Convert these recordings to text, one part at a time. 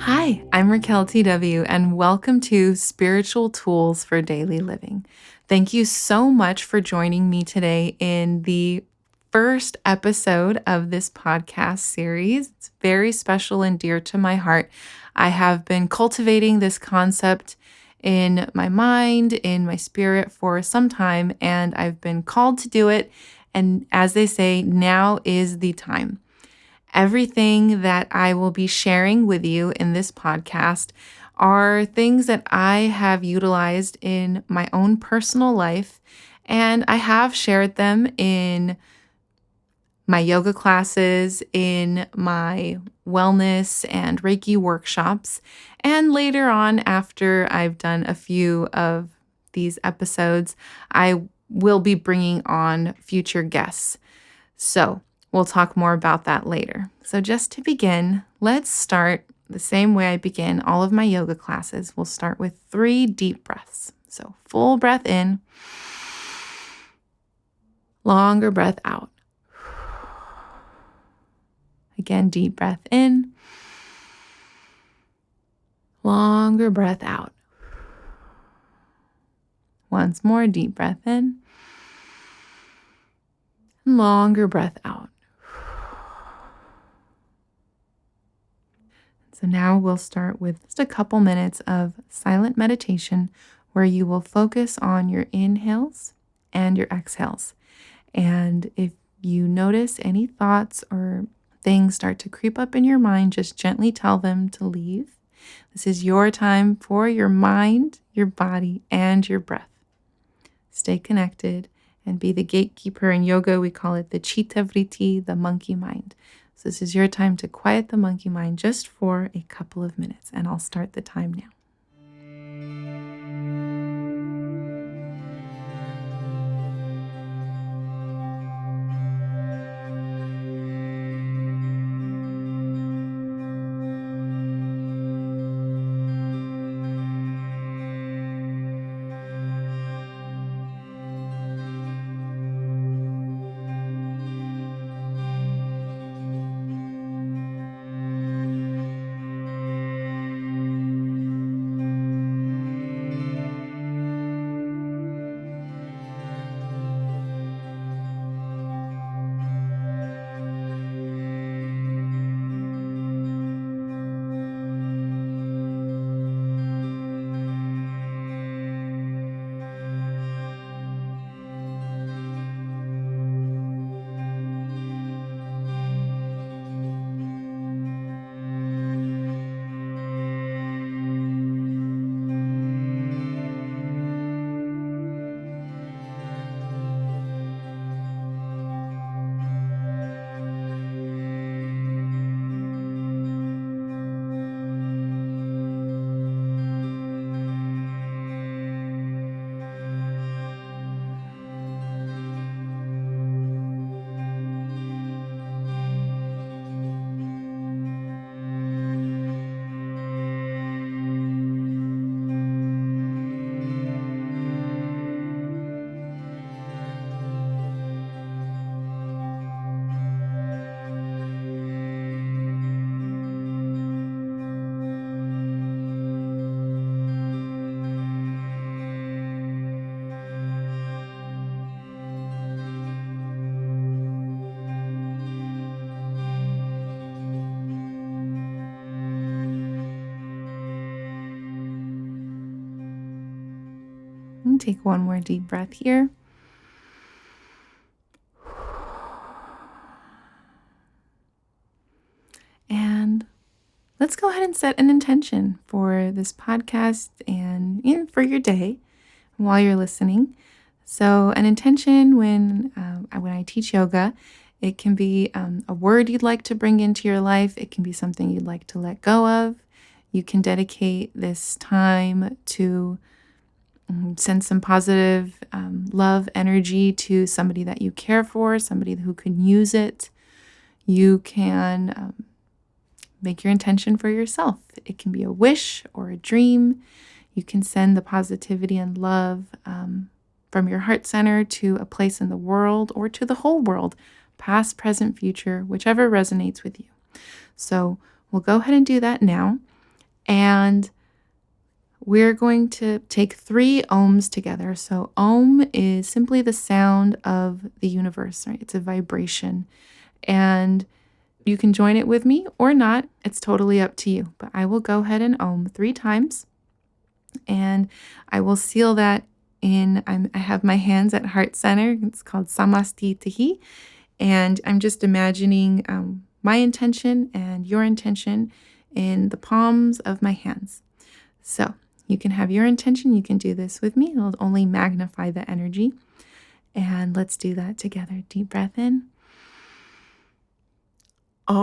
Hi, I'm Racquel TW, and welcome to Spiritual Tools for Daily Living. Thank you so much for joining me today in the first episode of this podcast series. It's very special and dear to my heart. I have been cultivating this concept in my mind, in my spirit for some time, and I've been called to do it. And as they say, now is the time. Everything that I will be sharing with you in this podcast are things that I have utilized in my own personal life, and I have shared them in my yoga classes, in my wellness and Reiki workshops, and later on, after I've done a few of these episodes, I will be bringing on future guests. So, we'll talk more about that later. So just to begin, let's start the same way I begin all of my yoga classes. We'll start with 3 deep breaths. So full breath in, longer breath out. Again, deep breath in, longer breath out. Once more, deep breath in, longer breath out. So now we'll start with just a couple minutes of silent meditation where you will focus on your inhales and your exhales. And if you notice any thoughts or things start to creep up in your mind, just gently tell them to leave. This is your time for your mind, your body, and your breath. Stay connected and be the gatekeeper. In yoga, we call it the chitta vritti, the monkey mind. So this is your time to quiet the monkey mind just for a couple of minutes, and I'll start the time now. And take one more deep breath here. And let's go ahead and set an intention for this podcast and for your day while you're listening. So an intention when I teach yoga, it can be a word you'd like to bring into your life. It can be something you'd like to let go of. You can dedicate this time to send some positive love energy to somebody that you care for, somebody who can use it. You can make your intention for yourself. It can be a wish or a dream. You can send the positivity and love from your heart center to a place in the world or to the whole world, past, present, future, whichever resonates with you. So we'll go ahead and do that now. And we're going to take 3 ohms together. So ohm is simply the sound of the universe, right? It's a vibration. And you can join it with me or not. It's totally up to you. But I will go ahead and ohm 3 times. And I will seal that in, I have my hands at heart center. It's called Namaste. And I'm just imagining my intention and your intention in the palms of my hands. So you can have your intention. You can do this with me. It'll only magnify the energy. And let's do that together. Deep breath in. Om.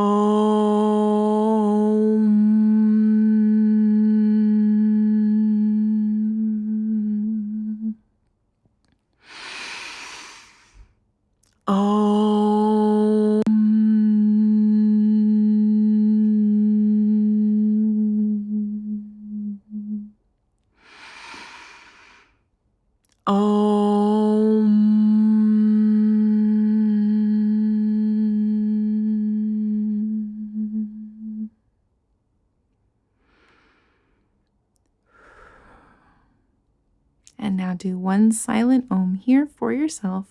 Om. Om. And now do one silent Om here for yourself.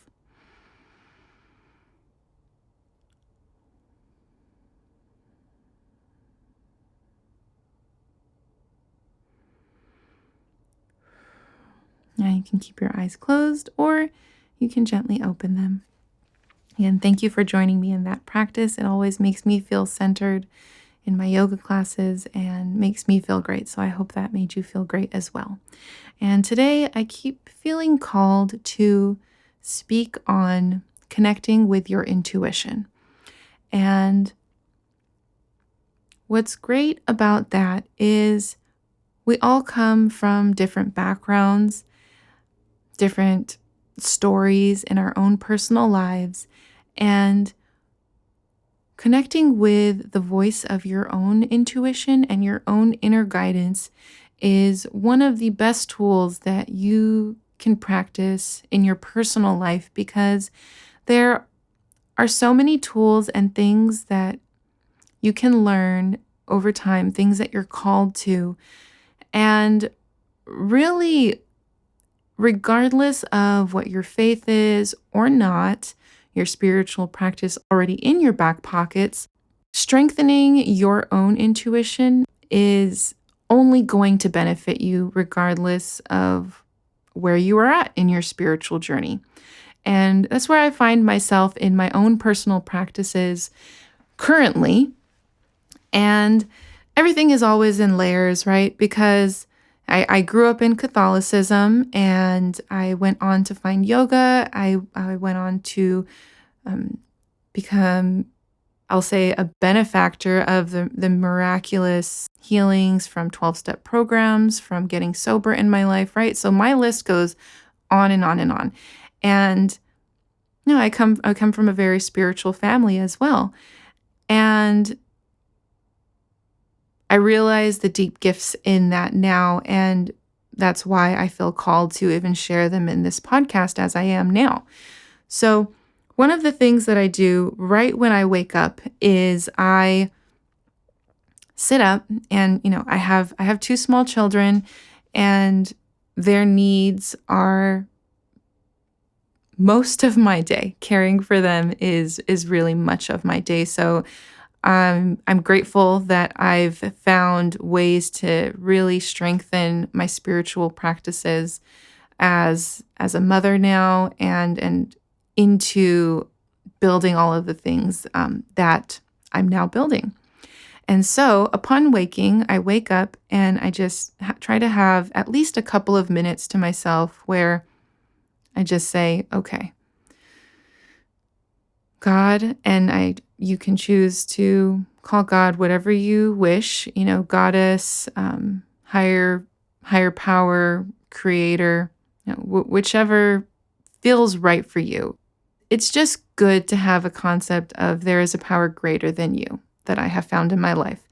Now you can keep your eyes closed or you can gently open them. And thank you for joining me in that practice. It always makes me feel centered in my yoga classes and makes me feel great. So I hope that made you feel great as well. And today I keep feeling called to speak on connecting with your intuition. And what's great about that is we all come from different backgrounds, different stories in our own personal lives, and connecting with the voice of your own intuition and your own inner guidance is one of the best tools that you can practice in your personal life, because there are so many tools and things that you can learn over time, things that you're called to. And really, regardless of what your faith is or not, your spiritual practice already in your back pockets, strengthening your own intuition is only going to benefit you regardless of where you are at in your spiritual journey. And that's where I find myself in my own personal practices currently. And everything is always in layers, right? Because I grew up in Catholicism and I went on to find yoga. I went on to become, I'll say, a benefactor of the miraculous healings from 12-step programs, from getting sober in my life, right? So my list goes on and on and on. And I come from a very spiritual family as well. And I realize the deep gifts in that now, and that's why I feel called to even share them in this podcast as I am now. So one of the things that I do right when I wake up is I sit up and, I have 2 small children, and their needs are most of my day. Caring for them is really much of my day. So I'm grateful that I've found ways to really strengthen my spiritual practices as a mother now, and into building all of the things that I'm now building. And so upon waking, I wake up and I just try to have at least a couple of minutes to myself where I just say, okay, God, and you can choose to call God whatever you wish, goddess, higher power, creator, whichever feels right for you. It's just good to have a concept of there is a power greater than you that I have found in my life.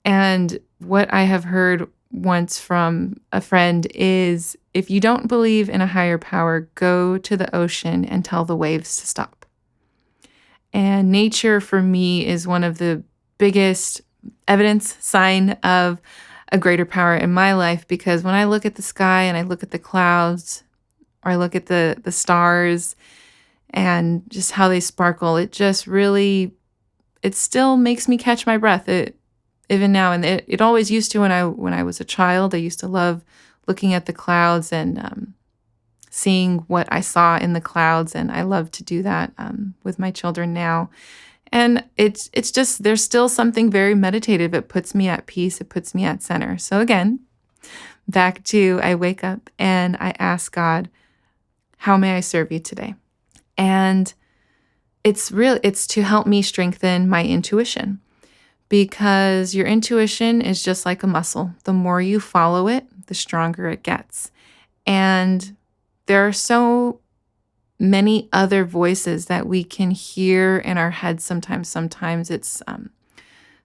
And what I have heard once from a friend is, if you don't believe in a higher power, go to the ocean and tell the waves to stop. And nature for me is one of the biggest evidence sign of a greater power in my life, because when I look at the sky and I look at the clouds, or I look at the stars and just how they sparkle, it just really, it still makes me catch my breath. It even now, and it always used to when I was a child. I used to love looking at the clouds and seeing what I saw in the clouds, and I love to do that with my children now. And it's just, there's still something very meditative. It puts me at peace. It puts me at center. So again, back to, I wake up and I ask God, how may I serve you today? And it's to help me strengthen my intuition, because your intuition is just like a muscle. The more you follow it, the stronger it gets. And there are so many other voices that we can hear in our heads sometimes. Sometimes it's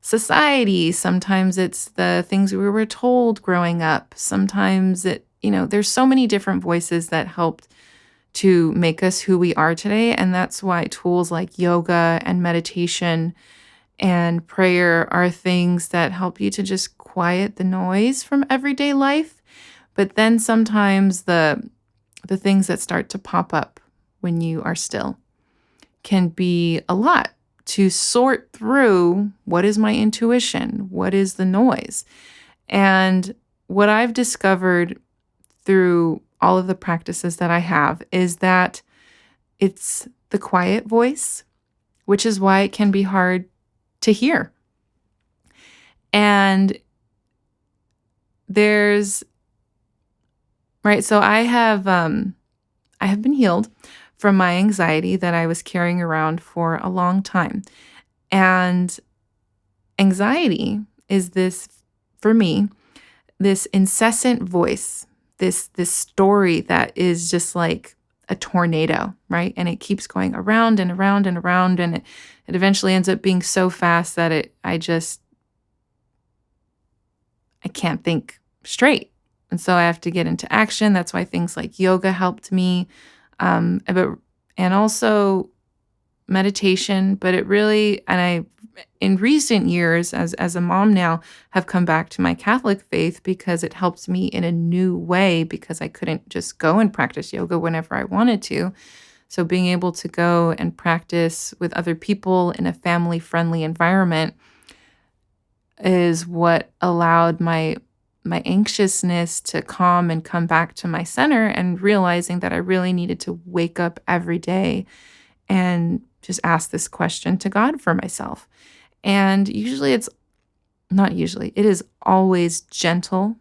society. Sometimes it's the things we were told growing up. Sometimes there's so many different voices that helped to make us who we are today. And that's why tools like yoga and meditation and prayer are things that help you to just quiet the noise from everyday life. But then sometimes the things that start to pop up when you are still can be a lot to sort through. What is my intuition? What is the noise? And what I've discovered through all of the practices that I have is that it's the quiet voice, which is why it can be hard to hear. And so I have been healed from my anxiety that I was carrying around for a long time. And anxiety is for me, this incessant voice, this story that is just like a tornado, right? And it keeps going around and around and around, and it eventually ends up being so fast that I can't think straight. And so I have to get into action. That's why things like yoga helped me, and also meditation. But it really, in recent years, as a mom now, have come back to my Catholic faith because it helped me in a new way, because I couldn't just go and practice yoga whenever I wanted to. So being able to go and practice with other people in a family-friendly environment is what allowed my anxiousness to calm and come back to my center, and realizing that I really needed to wake up every day and just ask this question to God for myself. And it is always gentle,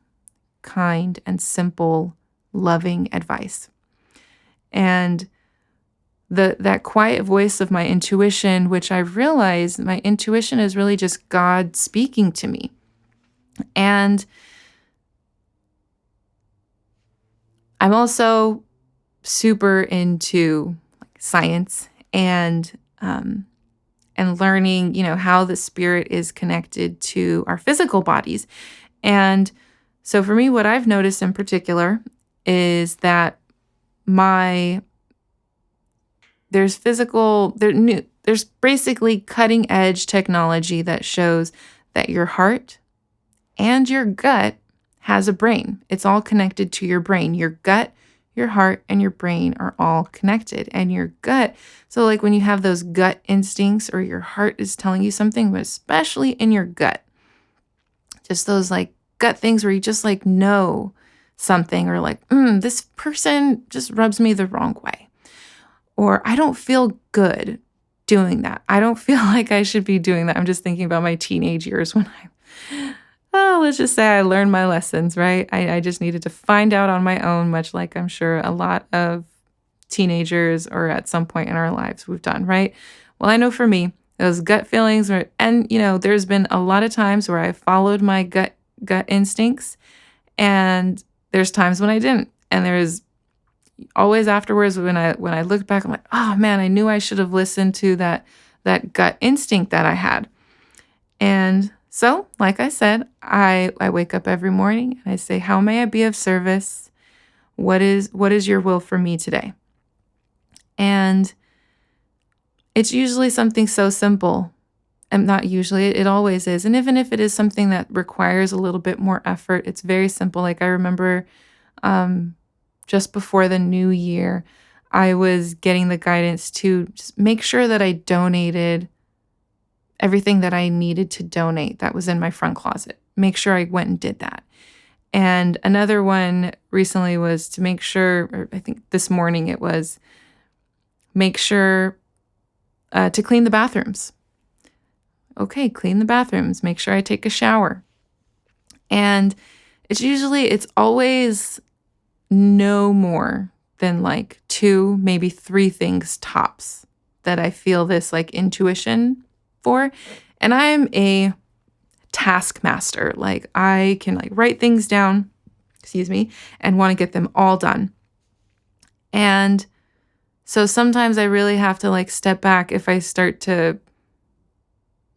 kind, and simple, loving advice. And that quiet voice of my intuition, which I've realized my intuition is really just God speaking to me. And I'm also super into science and learning, how the spirit is connected to our physical bodies. And so for me, what I've noticed in particular is that there's basically cutting edge technology that shows that your heart and your gut has a brain. It's all connected to your brain. Your gut, your heart, and your brain are all connected. And your gut, so like when you have those gut instincts, or your heart is telling you something, but especially in your gut, just those like gut things where you just like know something, or like, this person just rubs me the wrong way. Or I don't feel good doing that. I don't feel like I should be doing that. I'm just thinking about my teenage years when let's just say I learned my lessons, right? I just needed to find out on my own, much like I'm sure a lot of teenagers, or at some point in our lives, we've done, right? Well, I know for me, those gut feelings there's been a lot of times where I followed my gut instincts, and there's times when I didn't. And there's always afterwards when I look back, I'm like, oh man, I knew I should have listened to that gut instinct that I had. And so, like I said, I wake up every morning and I say, how may I be of service? What is your will for me today? And it's usually something so simple And not usually, it always is. And even if it is something that requires a little bit more effort, it's very simple. Like I remember um, just before the new year, I was getting the guidance to just make sure that I donated everything that I needed to donate that was in my front closet. Make sure I went and did that. And another one recently was to make sure, or I think this morning it was, make sure to clean the bathrooms. Okay, clean the bathrooms, make sure I take a shower. And it's always no more than like 2, maybe 3 things tops that I feel this like intuition for. And I'm a taskmaster. Like I can like write things down, and want to get them all done. And so sometimes I really have to like step back if I start to,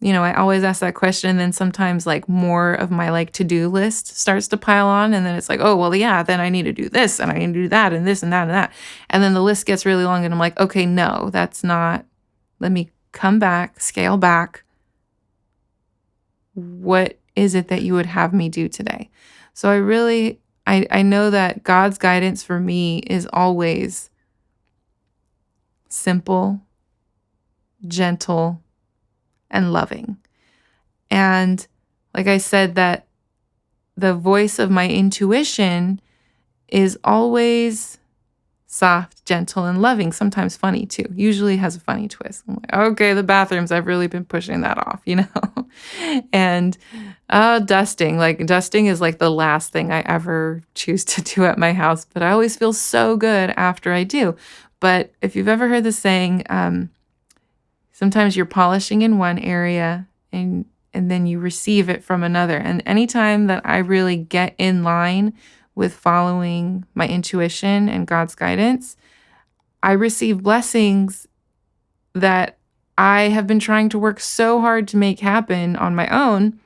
I always ask that question. And then sometimes like more of my like to-do list starts to pile on. And then it's like, oh, well, yeah, then I need to do this and I need to do that and this and that and that. And then the list gets really long and I'm like, okay, no, that's not, let me come back, scale back. What is it that you would have me do today? So I know that God's guidance for me is always simple, gentle, and loving. And like I said, that the voice of my intuition is always soft, gentle, and loving, sometimes funny too. Usually has a funny twist. I'm like, okay, the bathrooms, I've really been pushing that off, And dusting. Like dusting is like the last thing I ever choose to do at my house, but I always feel so good after I do. But if you've ever heard the saying, sometimes you're polishing in one area and then you receive it from another. And anytime that I really get in line with following my intuition and God's guidance, I receive blessings that I have been trying to work so hard to make happen on my own.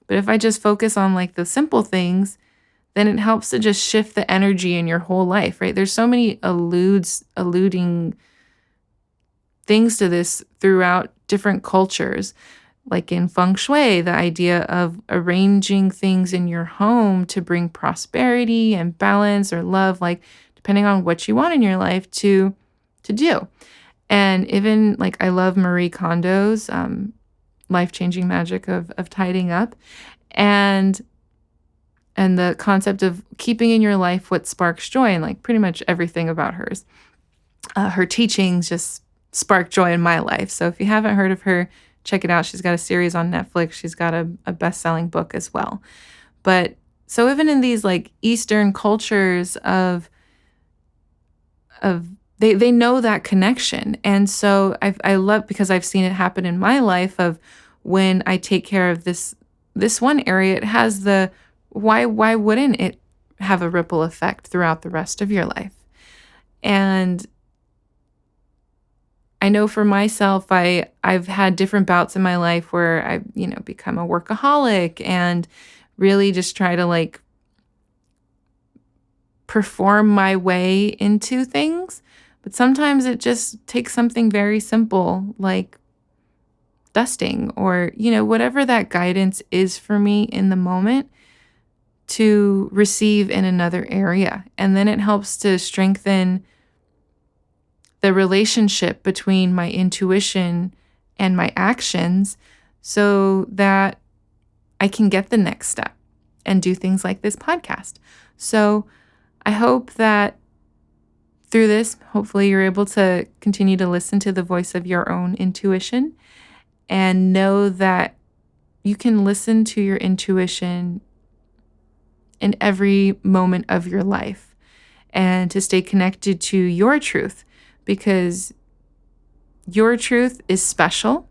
But if I just focus on like the simple things, then it helps to just shift the energy in your whole life, right? There's so many alluding things to this throughout different cultures. Like in feng shui, the idea of arranging things in your home to bring prosperity and balance or love, like depending on what you want in your life to do. And even like I love Marie Kondo's life-changing magic of tidying up, and the concept of keeping in your life what sparks joy, and like pretty much everything about hers. Her teachings just spark joy in my life. So if you haven't heard of her, check it out. She's got a series on Netflix. She's got a best-selling book as well. But so even in these like Eastern cultures of they know that connection. And so I love, because I've seen it happen in my life, of when I take care of this one area, it has the why wouldn't it have a ripple effect throughout the rest of your life? And I know for myself, I've had different bouts in my life where I've, become a workaholic and really just try to like perform my way into things. But sometimes it just takes something very simple like dusting or, whatever that guidance is for me in the moment to receive in another area. And then it helps to strengthen the relationship between my intuition and my actions so that I can get the next step and do things like this podcast. So I hope that through this, hopefully you're able to continue to listen to the voice of your own intuition and know that you can listen to your intuition in every moment of your life and to stay connected to your truth, because your truth is special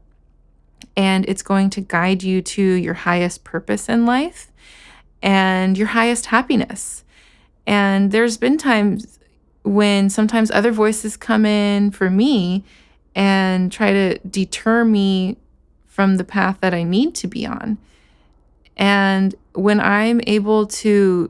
and it's going to guide you to your highest purpose in life and your highest happiness. And there's been times when sometimes other voices come in for me and try to deter me from the path that I need to be on. And when I'm able to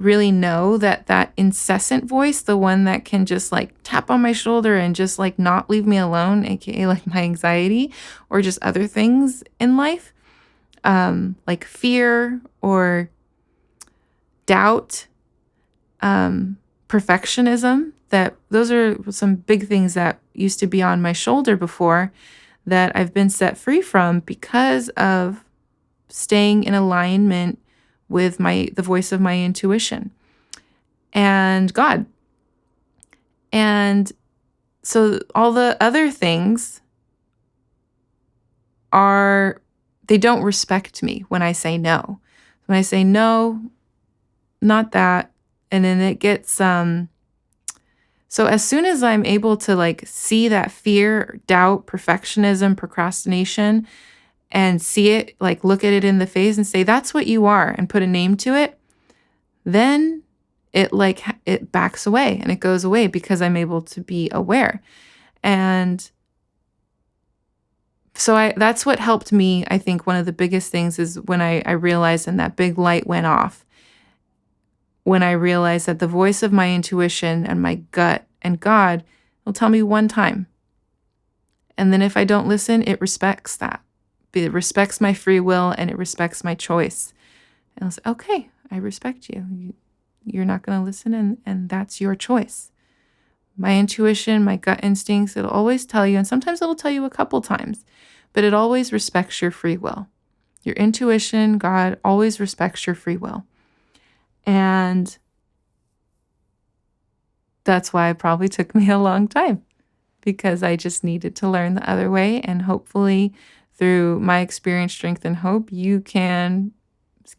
really know that that incessant voice, the one that can just like tap on my shoulder and just like not leave me alone, aka like my anxiety or just other things in life, like fear or doubt, perfectionism, that those are some big things that used to be on my shoulder before that I've been set free from because of staying in alignment with the voice of my intuition and God. And so all the other things they don't respect me when I say no. When I say no, not that, and then it gets so as soon as I'm able to like see that fear, doubt, perfectionism, procrastination, and see it, like look at it in the face and say, that's what you are, and put a name to it, then it backs away and it goes away because I'm able to be aware. And so that's what helped me. I think one of the biggest things is when I realized and that big light went off, when I realized that the voice of my intuition and my gut and God will tell me one time. And then if I don't listen, it respects that. It respects my free will and it respects my choice. And I'll say, okay, I respect you. You're not going to listen, and that's your choice. My intuition, my gut instincts, it'll always tell you, and sometimes it'll tell you a couple times, but it always respects your free will. Your intuition, God, always respects your free will. And that's why it probably took me a long time, because I just needed to learn the other way. And hopefully through my experience, strength, and hope, you can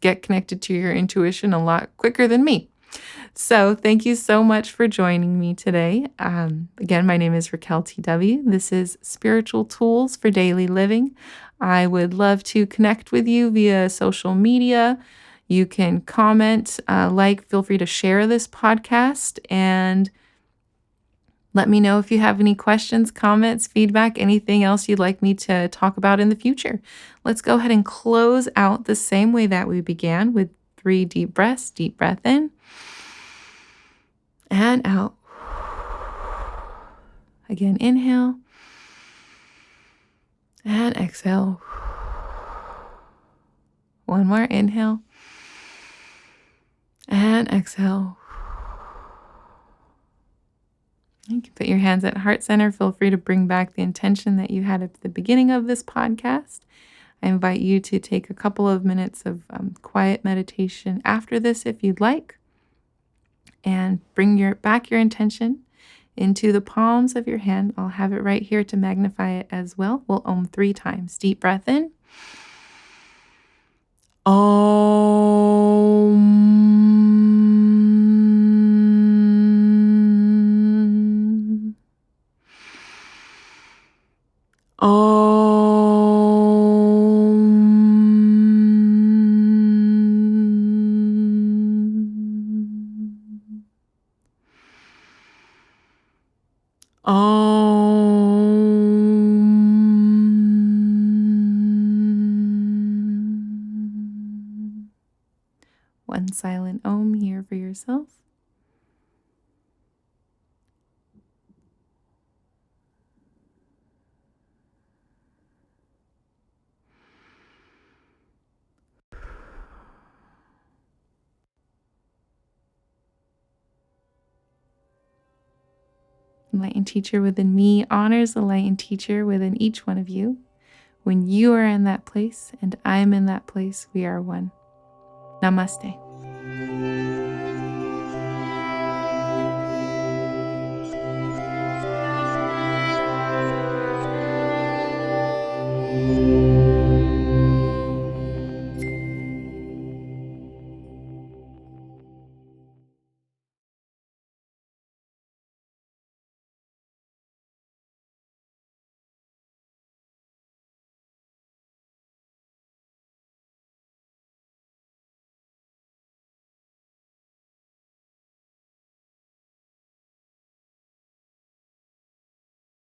get connected to your intuition a lot quicker than me. So thank you so much for joining me today. Again, my name is Racquel TW. This is Spiritual Tools for Daily Living. I would love to connect with you via social media. You can comment, feel free to share this podcast, and let me know if you have any questions, comments, feedback, anything else you'd like me to talk about in the future. Let's go ahead and close out the same way that we began, with 3 deep breaths. Deep breath in and out. Again, inhale and exhale. One more, inhale and exhale. You can put your hands at heart center. Feel free to bring back the intention that you had at the beginning of this podcast. I invite you to take a couple of minutes of quiet meditation after this if you'd like, and bring your intention into the palms of your hand. I'll have it right here to magnify it as well. We'll Om 3 times. Deep breath in. Om. One silent Om here for yourself. Enlightened teacher within me honors the enlightened teacher within each one of you. When you are in that place and I am in that place, we are one. Namaste.